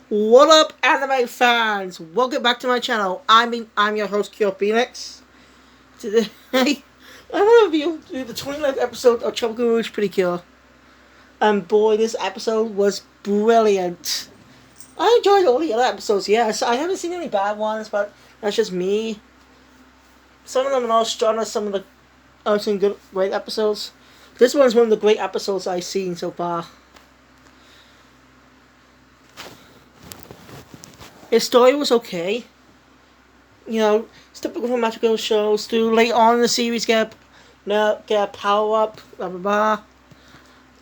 What up, anime fans? Welcome back to my channel. I'm your host, Kyo Phoenix. Today, I want to review the 29th episode of Tropical-Rouge Precure. And boy, this episode was brilliant. I enjoyed all the other episodes, yes. I haven't seen any bad ones, but that's just me. Some of them are all stronger, some of the I've seen great episodes. This one's one of the great episodes I've seen so far. His story was okay. You know, it's typical for magical shows. To late on in the series get a power up, blah blah blah.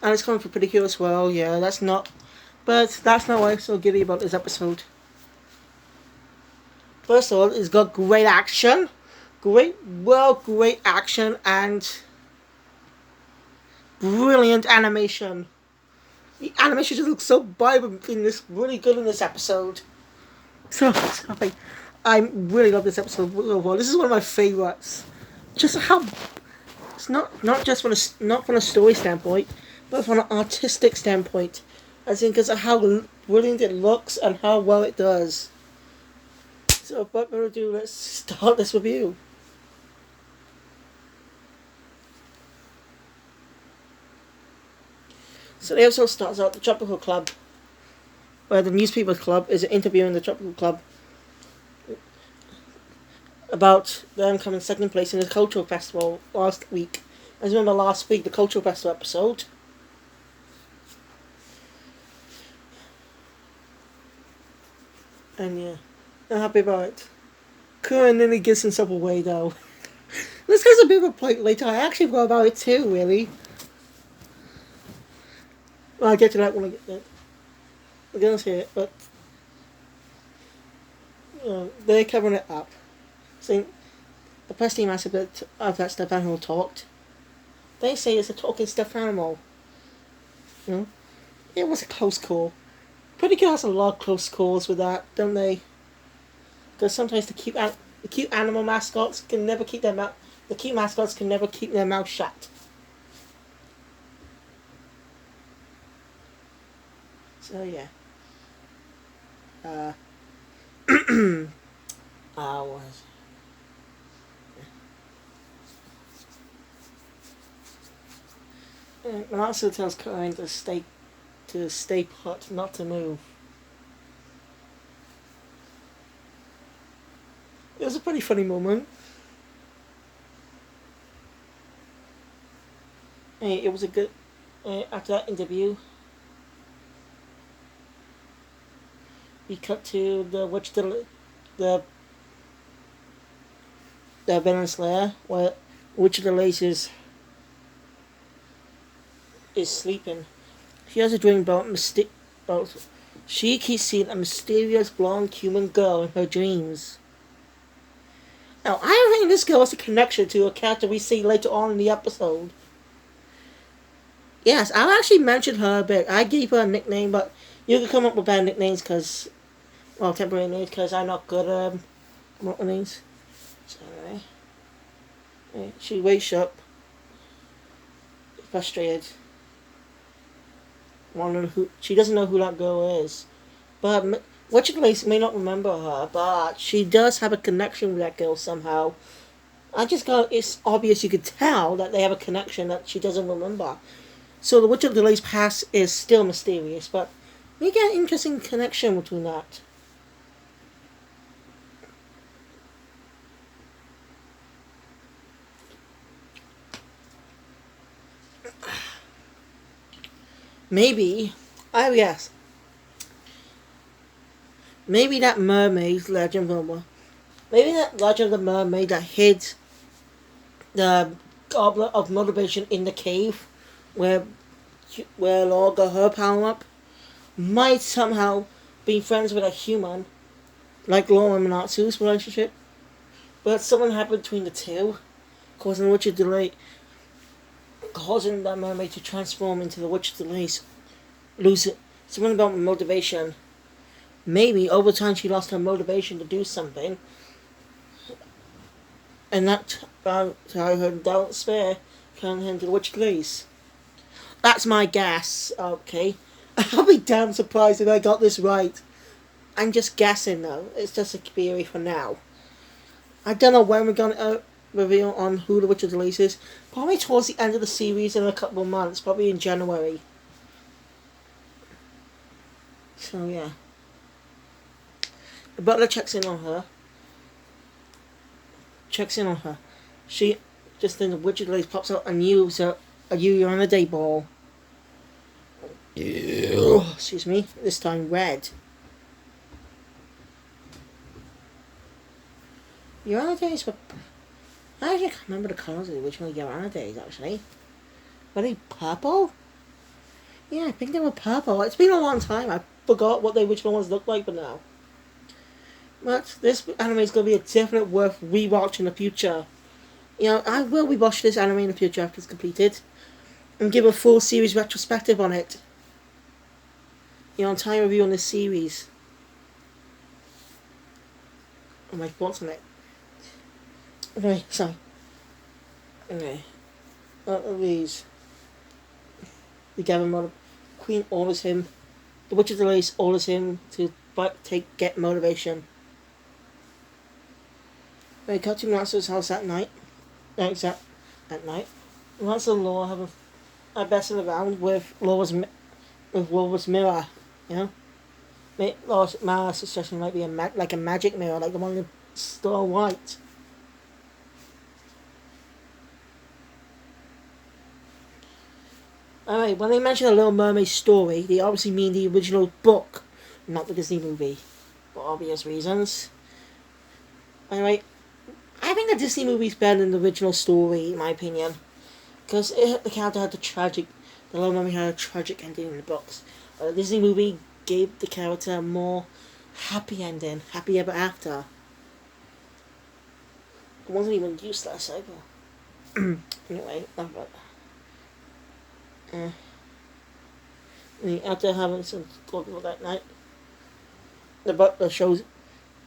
And it's coming for Precure as well. Yeah, that's not why I'm so giddy about this episode. First of all, it's got great action, great action and brilliant animation. The animation just looks so vibrant in this, really good in this episode. So sorry. I really love this episode overall. This is one of my favorites. Just how it's not just from a story standpoint, but from an artistic standpoint. I think because of how brilliant it looks and how well it does. So without further ado, let's start this review. So the episode starts out at the Tropical Club, where the newspaper club is interviewing the Tropical Club about them coming second place in the cultural festival last week. As you remember last week, the cultural festival episode. And yeah, I'm happy about it. Kuren nearly gives himself away though. This guy's a bit of a point later. I actually forgot about it too, really. Well, I'll get to that when I get there. We're going to see it, but they're covering it up. Saying the press team asked a bit of that stuffed animal talked. They say it's a talking stuffed animal. You know, it was a close call. Pretty good has a lot of close calls with that, don't they? Because sometimes the cute animal mascots can never keep their mouth. The cute mascots can never keep their mouth shut. So yeah. Was and also tells Karen to stay put, not to move. It was a pretty funny moment. It was a good after that interview. We cut to the villain's lair, where Witch of the Lasers is sleeping. She has a dream about she keeps seeing a mysterious blonde human girl in her dreams. Now, I don't think this girl has a connection to a character we see later on in the episode. Yes, I'll actually mention her a bit. I gave her a nickname, but you can come up with bad nicknames temporary names, because I'm not good at come up with names. Sorry. She wakes up, frustrated. She doesn't know who that girl is. But Witch of the Lace may not remember her, but she does have a connection with that girl somehow. It's obvious you could tell that they have a connection that she doesn't remember. So the Witch of the Lace past is still mysterious, but we get an interesting connection between that. Maybe that mermaid legend maybe that legend of the mermaid that hid the goblet of motivation in the cave where Laura got her power up might somehow be friends with a human like Laura and Natsu's relationship, but something happened between the two, causing that mermaid to transform into the Witch of the Lace, lose it. Something about motivation. Maybe over time she lost her motivation to do something, and that her doubt spare turned her into the Witch of the Lace. That's my guess. Okay, I'll be damn surprised if I got this right. I'm just guessing though. It's just a theory for now. I don't know when we're gonna reveal on who the Witch of the Lace is. Probably towards the end of the series in a couple of months. Probably in January. So yeah. The butler checks in on her. She just then the Witch of the Lace pops out and uses a you're on a day ball. Excuse me. This time red. You're on a days, but I actually can't remember the colours of the original You're on a days actually. Were they purple? Yeah, I think they were purple. It's been a long time. I forgot what the original ones looked like, but now. But this anime is going to be a definite worth rewatch in the future. You know, I will rewatch this anime in the future after it's completed. And give a full series retrospective on it. You know, entire review on this series. And my thoughts on it. Anyway, sorry. Anyway. These. The Gavin Mother. Queen orders him. The Witch of the Lace orders him to get motivation. They cut to Matsu's house at night. At night. Matsu and Laura have a messing around with Laura's mirror. You know? Laura's mirror suggestion might be like a magic mirror, like the one in Snow White. Alright, when they mention a Little Mermaid story, they obviously mean the original book, not the Disney movie, for obvious reasons. Anyway, I think the Disney movie is better than the original story, in my opinion, because the character had the Little Mermaid had a tragic ending in the books. The Disney movie gave the character a more happy ending, happy ever after. It wasn't even useless either. Anyway, not about after having some talking that night,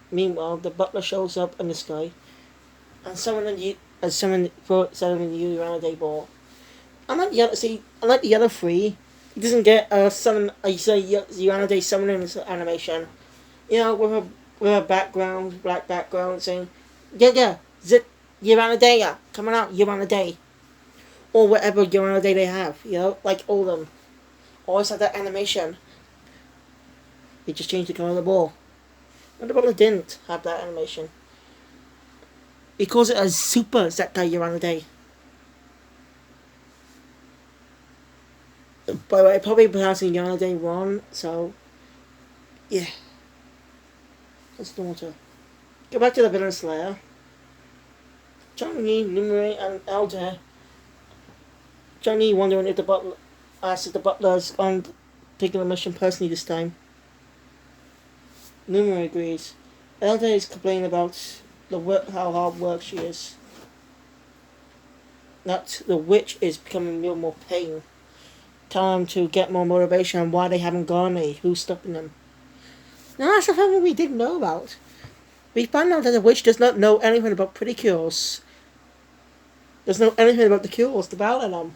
meanwhile, the butler shows up in the sky, and someone suddenly you around a day ball. Unlike the other three, he doesn't get Day summoning in this animation. You know, with a black background saying, zip, you're on a day, coming out, you're on a day. Or whatever you're on a day they have, you know, like all of them. Always have that animation. They just changed the colour of the ball. And the butler didn't have that animation. He calls it a super Zetkai you're on a day. By the way, I'm probably pronouncing you're on a day wrong, so yeah. Let's daughter. Go back to the Villain Slayer. Johnny, Numeri, and Elder. Johnny wondering if the butler's on taking the mission personally this time. Numeri agrees. Elder is complaining about how hard work she is. That the witch is becoming real more pain. Tell them to get more motivation on why they haven't gone any. Who's stopping them? Now that's the thing we didn't know about. We found out that the witch does not know anything about Precures. Doesn't know anything about the cures, the battle them.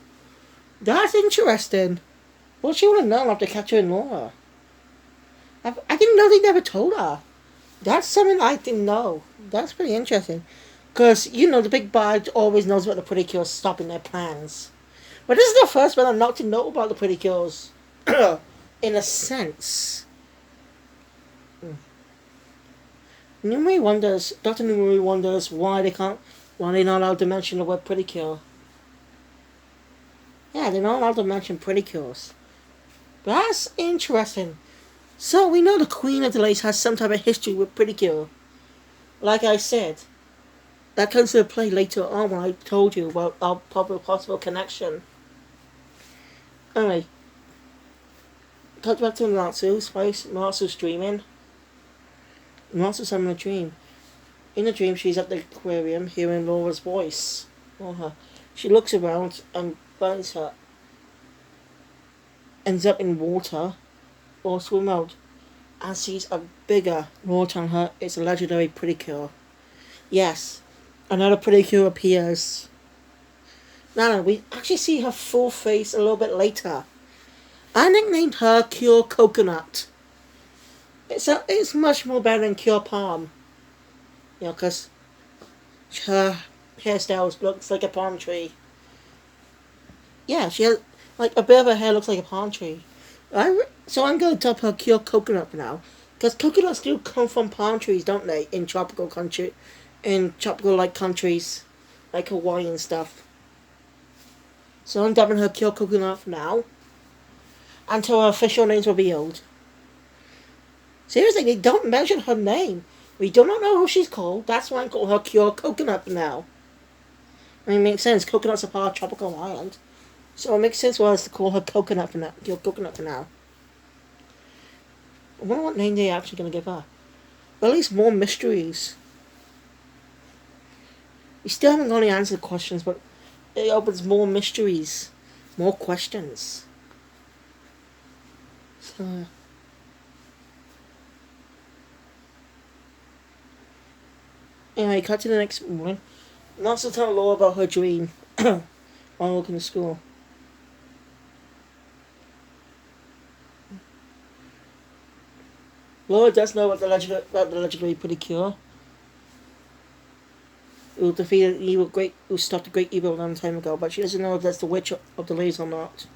That's interesting. Well, she would have known after capturing Laura. I didn't know they never told her. That's something I didn't know. That's pretty interesting. Because, you know, the big bad always knows about the Precures stopping their plans. But this is the first one I'm not to know about the Precures. In a sense. Dr. Numeri wonders why they're not allowed to mention the word Precure. Yeah, they're not allowed to mention Precures. But that's interesting. So we know the Queen of the Lace has some type of history with Precure. Like I said, that comes into play later on when I told you about our possible connection. Anyway, cut back to Natsu's place. Natsu's dreaming. Natsu's having a dream. In the dream, she's at the aquarium hearing Laura's voice. She looks around and finds her. Ends up in water or swim out and sees a bigger water on her. It's a legendary Precure. Yes, another Precure appears. Now we actually see her full face a little bit later. I nicknamed her Cure Coconut. It's much more better than Cure Palm. You know, because her hairstyle looks like a palm tree. Yeah, she has like a bit of her hair looks like a palm tree. So I'm going to top her Cure Coconut for now, because coconuts do come from palm trees, don't they? In tropical like countries, like Hawaii and stuff. So I'm dubbing her Cure Coconut for now, until her official name's revealed. Seriously, they don't mention her name. We do not know who she's called. That's why I call her Cure Coconut for now. I mean, it makes sense. Coconut's a part of tropical island. So it makes sense for us to call her Coconut for now. Cure Coconut for now. I wonder what name they're actually going to give her. But at least more mysteries. We still haven't got any answered questions, but it opens more mysteries. More questions. So... Anyway, cut to the next morning. Not also tell Laura about her dream while walking to school. Laura does know about the legendary Precure. Who defeated who stopped the great evil a long time ago, but she doesn't know if that's the witch of the laser or not.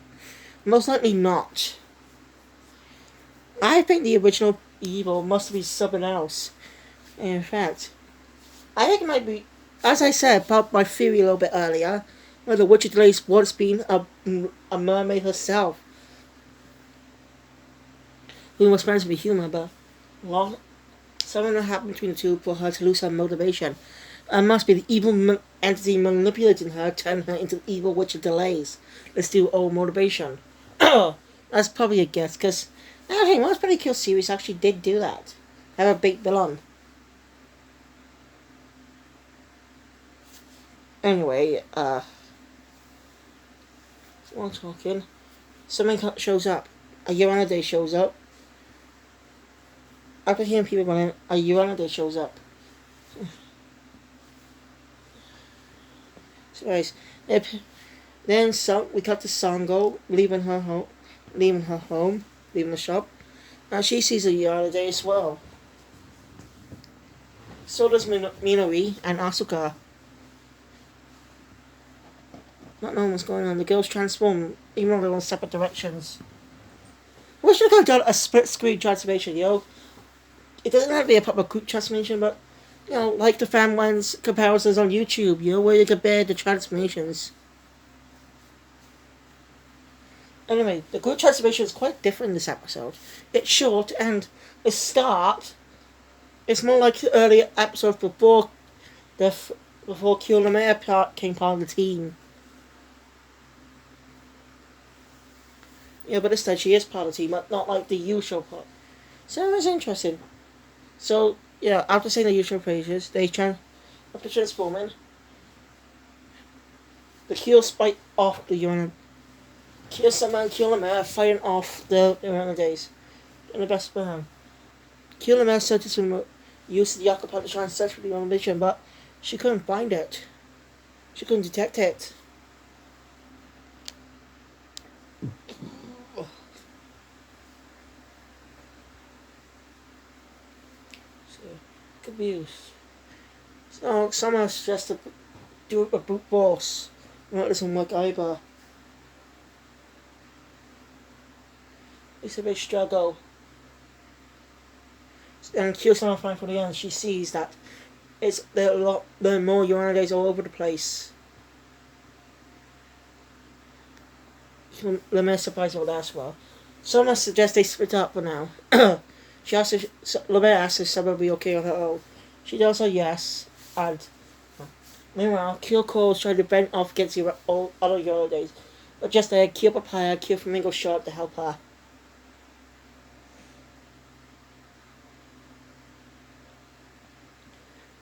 Most likely not. I think the original evil must be something else. In fact, I think it might be, as I said about my theory a little bit earlier, where the Witch of the Lace once been a mermaid herself, who was meant to be human, but something that happened between the two for her to lose her motivation. It must be the evil entity manipulating her, turning her into the evil Witch of Delays. Let's do old motivation. That's probably a guess, because actually most pretty cool series actually did do that. Have a big villain. Anyway, while talking, something shows up. A Uranide shows up. After hearing people running, a Uranide shows up. So guys, then we cut to Sango leaving the shop, and she sees a Uranide as well. So does Minori and Asuka. Not knowing what's going on, the girls transform, even though they're in separate directions. I wish they could have done a split screen transformation, It doesn't have to be a proper group transformation, but, like the fan ones comparisons on YouTube, where you compare the transformations. Anyway, the group transformation is quite different in this episode. It's short, and it's more like the earlier episodes before Kyolomea came part of the team. Yeah, but this time she is part of the team, but not like the usual part. So it's interesting. So, after saying the usual phrases, after transforming, the Kyo spike off the Uranide. Kyo Sama Kyolomea fighting off the Uranades in the best way. Kyolomea started to use the Yakupa to try and search for the Uranide, but she couldn't find it. She couldn't detect it. Abuse. So someone suggests to do a brute force. Not listen like either. It's a big struggle. And Kyosama finally for the end, she sees that there are more Uranades all over the place. Lemay surprised about that as well. Someone suggests they split up for now. Lemay asks if Summer will be okay on her own. She does say yes, and meanwhile, Kyoko is trying to bend off against the other Uranades, but just there, Kyo Papaya, Kyo Flamingo show up to help her.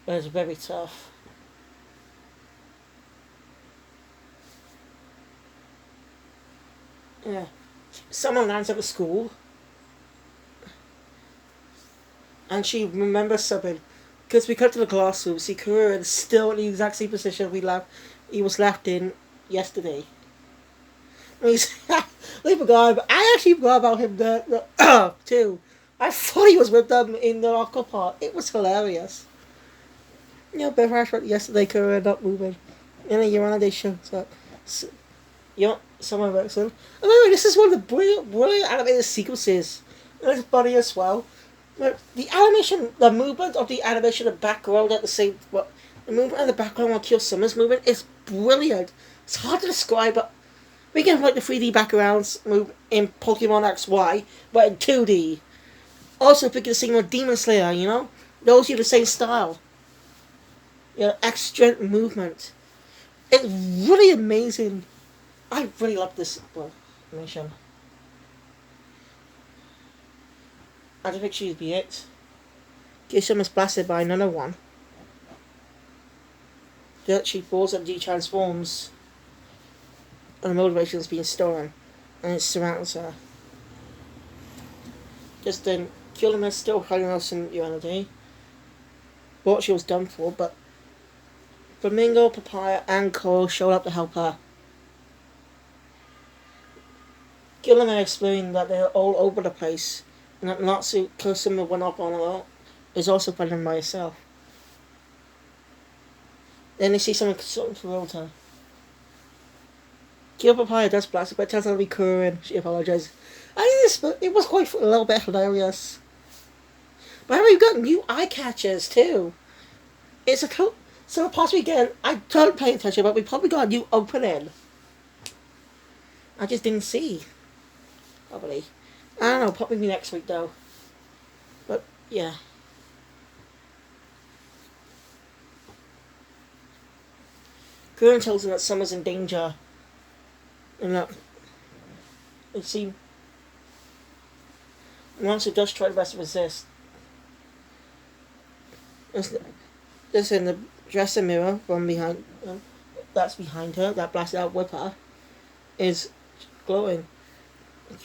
But it's very tough. Yeah. Someone lands at the school, and she remembers something. Because we cut to the classroom, see Kuro is still in the exact same position he was left in yesterday. We forgot, but I actually forgot about him there too. I thought he was with them in the aqua part. It was hilarious. You know, Bev Ash yesterday could end up moving. And then Urana Day shows up. So, you know, someone works in. And anyway, this is one of the brilliant animated sequences. And it's funny as well. But the animation, the movement of the animation in the background at the same... Well, the movement in the background while Kill Summer's movement is brilliant. It's hard to describe, but we can like the 3D backgrounds move in Pokemon XY, but in 2D. Also, if we can see more Demon Slayer, you know? Those are the same style. You know, extra movement. It's really amazing. I really love this animation. I don't think she'd be it. Kisum is blasted by another one. She falls and de-transforms. And the motivation is being stolen. And it surrounds her. Just then, Killing is still hiding us in humanity. Thought she was done for, but Flamingo, Papaya, and Cole showed up to help her. Killing explained that they're all over the place, and that Natsu Kusuma went up on her is also threatened by herself. Then they see someone consulting for her. Kill Papaya does blast, but it turns out to be Kurin. She apologizes. I think it was quite a little bit hilarious. But we've got new eye catchers too. It's a cool. So possibly again, I don't pay attention, but we probably got a new opening. I just didn't see. Probably. I don't know, probably next week though. But yeah. Kurin tells him that Summer's in danger. And that it seems Monster does try to resist. There's in the dresser mirror from behind. That's behind her. That blasted out whipper is glowing.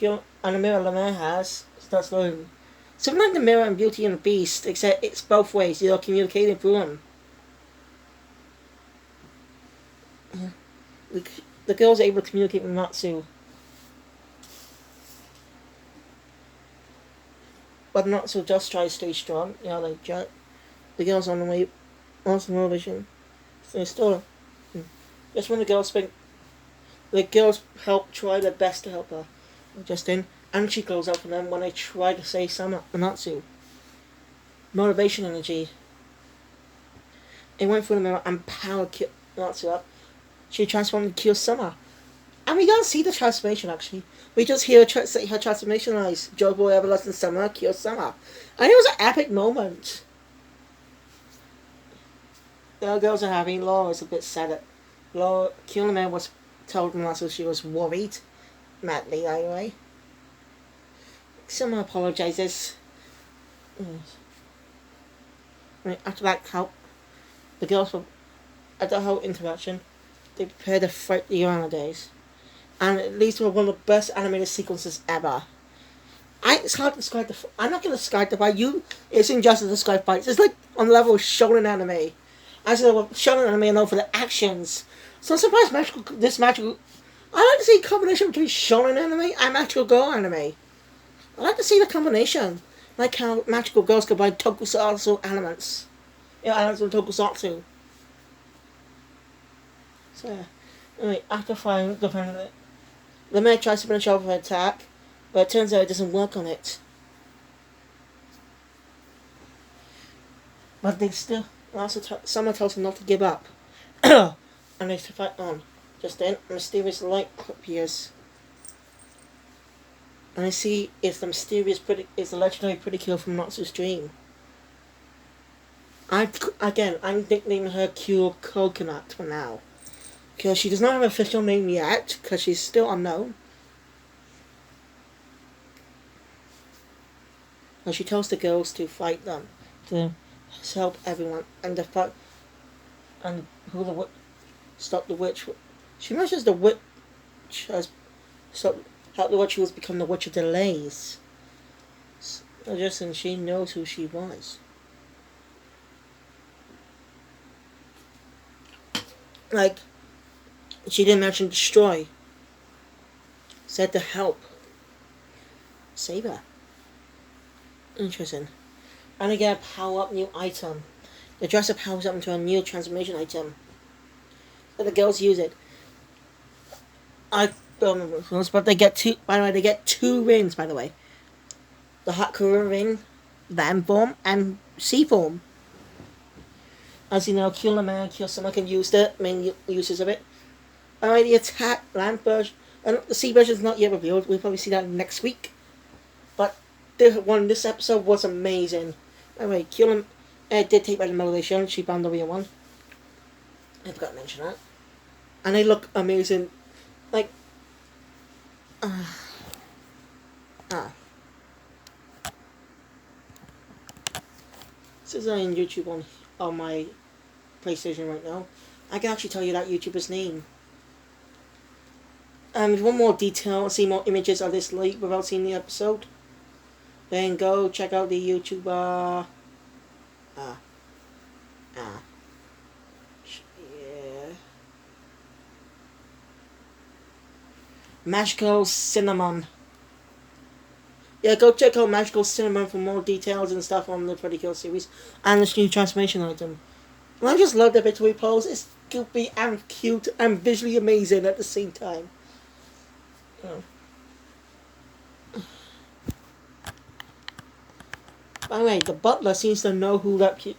And the mirror Lemaire has starts glowing. Something like the mirror in Beauty and the Beast, except it's both ways. You're communicating through them. Yeah. The girl's able to communicate with Natsu. But Natsu just tries to stay strong. You know, like the girl's on the way, on the motivation. So still, just when the girls help try their best to help her. Justin, and she goes up for them when they try to say some Natsu. Motivation energy. It went through the mirror and powered Natsu up. She transformed to Kiyosama. And we don't see the transformation actually. We just hear her transformation eyes. Jobo Everlasting Summer, Kiyosama. And it was an epic moment. The other girls are happy. Laura was a bit sad. Kiyosama was told Natsu she was worried. Madly, anyway. Summer apologizes. After that help, the girls were at the whole interaction. They prepared to fight the Urana days. And it leads to one of the best animated sequences ever. It's hard to describe I'm not going to describe the fight. It's injustice to describe fights. It's like on the level of shonen anime. As a shonen anime, I know for the actions. So I'm surprised magical. I like to see a combination between shonen anime and magical girl anime. I like to see the combination. Like how magical girls combine tokusatsu elements. Elements from tokusatsu. So yeah. Anyway, after firing the man tries to finish off her attack, but it turns out it doesn't work on it. But they still someone tells them not to give up. And they fight on. Just then, a mysterious light appears. And I see it's the legendary Precure from Natsu's dream. I'm nicknaming her Cure Coconut for now. Because she does not have an official name yet, because she's still unknown. And she tells the girls to fight them, to help everyone, and to fight, and who the witch, stop the witch. She mentions the witch has helped the witch who has become the Witch of Delays. And she knows who she was. Like, she didn't mention destroy. Said to help. Save her. Interesting. And they get a power-up new item. The dresser powers up into a new transformation item. But the girls use it. I don't remember this, but they get two. By the way, they get two rings. By the way, the Hakura ring, land form, and sea form. As you know, kill a man, kill someone can use the main uses of it. By the way, the attack land version and the sea version is not yet revealed. We'll probably see that next week. But this episode was amazing. By the way, kill him. Did take by the motivation. She found the real one. I forgot to mention that. And they look amazing. Like, This is on YouTube on my PlayStation right now. I can actually tell you that YouTuber's name. If you want more detail, see more images of this late without seeing the episode, then go check out the YouTuber. Magical Cinnamon. Yeah, go check out Magical Cinnamon for more details and stuff on the Precure series and this new transformation item. And I just love the victory pose. It's goofy and cute and visually amazing at the same time. Oh. By the way, the butler seems to know who that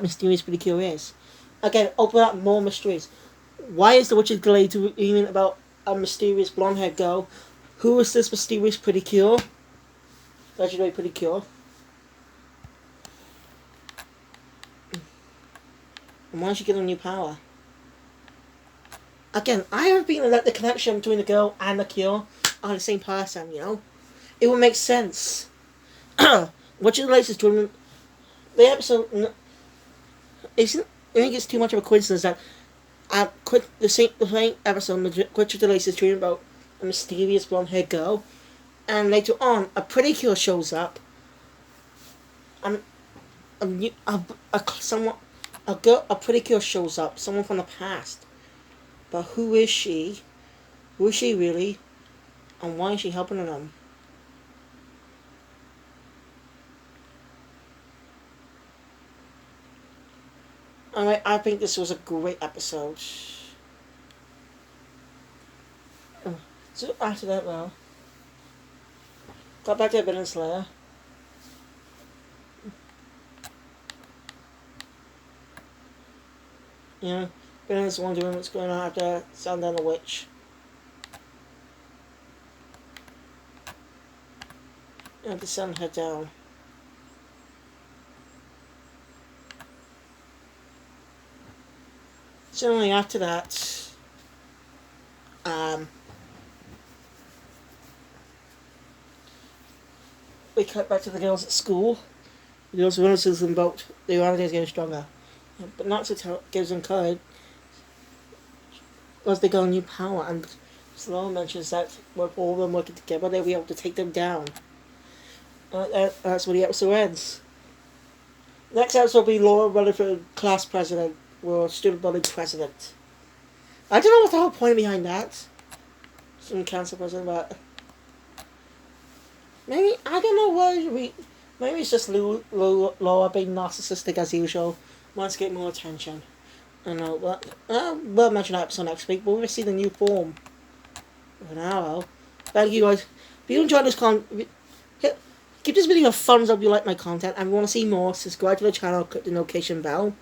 mysterious Precure is. Again, open up more mysteries. Why is the witch's glade reading about a mysterious blonde-haired girl? Who is this mysterious Precure? Legendary Precure. And why did she get a new power? Again, I have been that the connection between the girl and the cure are the same person, you know? It would make sense. What is the latest tournament? The episode isn't. I think it's too much of a coincidence that the same episode, which is the latest dream about a mysterious blonde-haired girl, and later on, a Precure shows up, and a Precure shows up, someone from the past. But who is she? Who is she really? And why is she helping them? Alright, I think this was a great episode. So after that, well, got back to Evidence Slayer. Yeah, Evidence wondering what's going on after Sound Down the Witch. And the sun head down. Certainly after that, we cut back to the girls at school. The girls realize them about the reality is getting stronger. But not to gives them courage because they got a new power, and Sloan mentions that with all of them working together they'll be able to take them down. That's where the episode ends. Next episode will be Laura running for class president, or student body president. I don't know what the whole point behind that. Student council president, but maybe, I don't know why maybe it's just Laura being narcissistic as usual, wants to get more attention. I don't know, but we'll mention that episode next week, but we'll see the new form of an arrow. Thank you guys. If you enjoyed this give this video a thumbs up if you like my content, and if you want to see more, subscribe to the channel, click the notification bell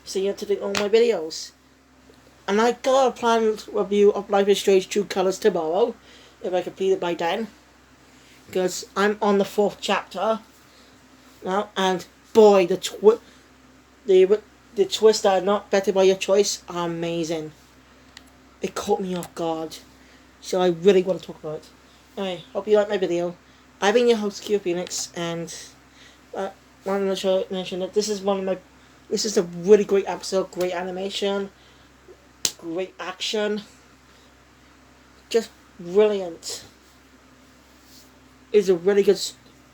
so you have to do all my videos. And I got a planned review of Life is Strange True Colors tomorrow, if I complete it by then, because I'm on the 4th chapter now, and boy, the twists that are not better by your choice are amazing. It caught me off guard, so I really want to talk about it. Anyway, hope you like my video. I've been your host, Q Phoenix, and wanted to mention that this is a really great episode, great animation, great action, just brilliant. It's a really good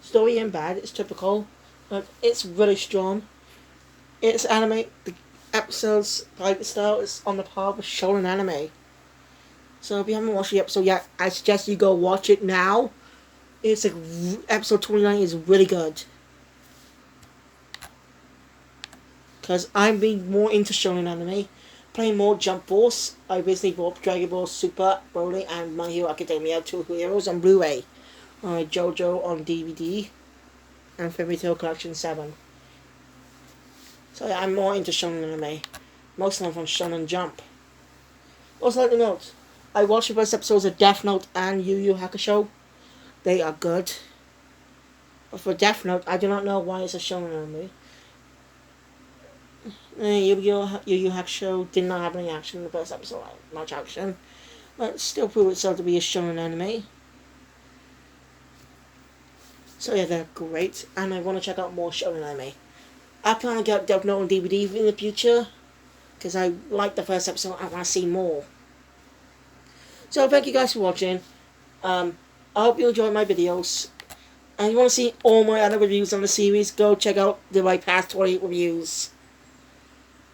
story and bad, it's typical, but it's really strong. It's anime, the episode's private style is on the par with shonen anime. So if you haven't watched the episode yet, I suggest you go watch it now. It's like episode 29 is really good. Because I'm being more into shonen anime, playing more Jump Force. I basically bought Dragon Ball Super, Broly, and My Hero Academia 2 Heroes on Blu-ray, JoJo on DVD, and Fairy Tail Collection 7. So yeah, I'm more into shonen anime. Most of them from Shonen Jump. Also, like to note, I watched the first episodes of Death Note and Yu Yu Hakusho. They are good. But for Death Note, I do not know why it's a shonen anime. Yu Yu Hakusho did not have any action in the first episode. Much action. But still proved itself to be a shonen anime. So yeah, they're great. And I want to check out more shonen anime. I plan to get Death Note on DVD in the future. Because I like the first episode. I want to see more. So thank you guys for watching. I hope you enjoyed my videos. And if you want to see all my other reviews on the series, go check out my past 28 reviews.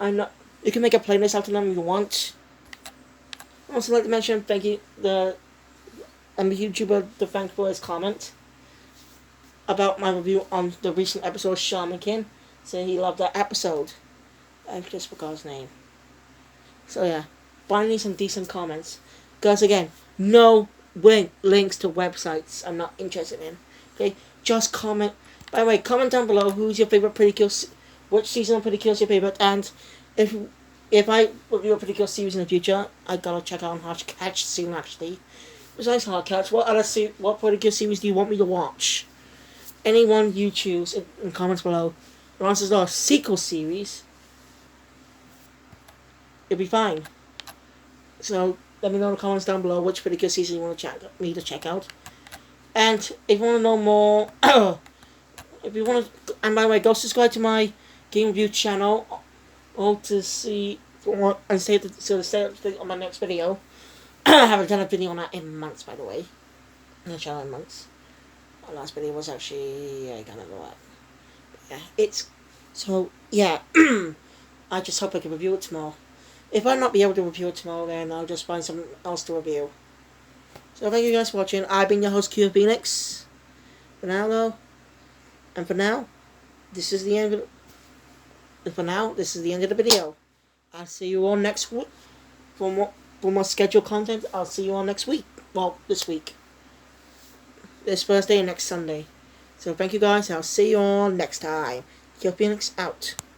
You can make a playlist out of them if you want. I'd also like to mention thank you the YouTuber to thank for his comment about my review on the recent episode of Shaman King, saying he loved that episode. I just forgot his name. So yeah, find me some decent comments. Because again, no links to websites I'm not interested in. Okay, just comment. By the way, comment down below who's your favorite Pretty Cure, which season of Pretty Cure is your favorite, and if I review a Pretty Cure series in the future, I gotta check out Hard Catch soon actually. Besides Hard Catch, what Pretty Cure series do you want me to watch? Anyone you choose in comments below. Unless there's not a sequel series, it'll be fine. So let me know in the comments down below which Pretty Cure season you want to check out. And if you want to know more, if you want to, and by the way, go subscribe to my game review channel, or to see and stay on my next video. I haven't done a video on that in months, by the way. The channel in months. My last video was actually I can't remember what. Yeah, it's so yeah. I just hope I can review it tomorrow. If I not be able to review it tomorrow, then I'll just find something else to review. So thank you guys for watching. I've been your host, Q Phoenix. For now, though, and for now, this is the end of the video. I'll see you all next week. For more scheduled content, I'll see you all next week. Well, this week. This Thursday and next Sunday. So thank you guys. I'll see you all next time. Q Phoenix out.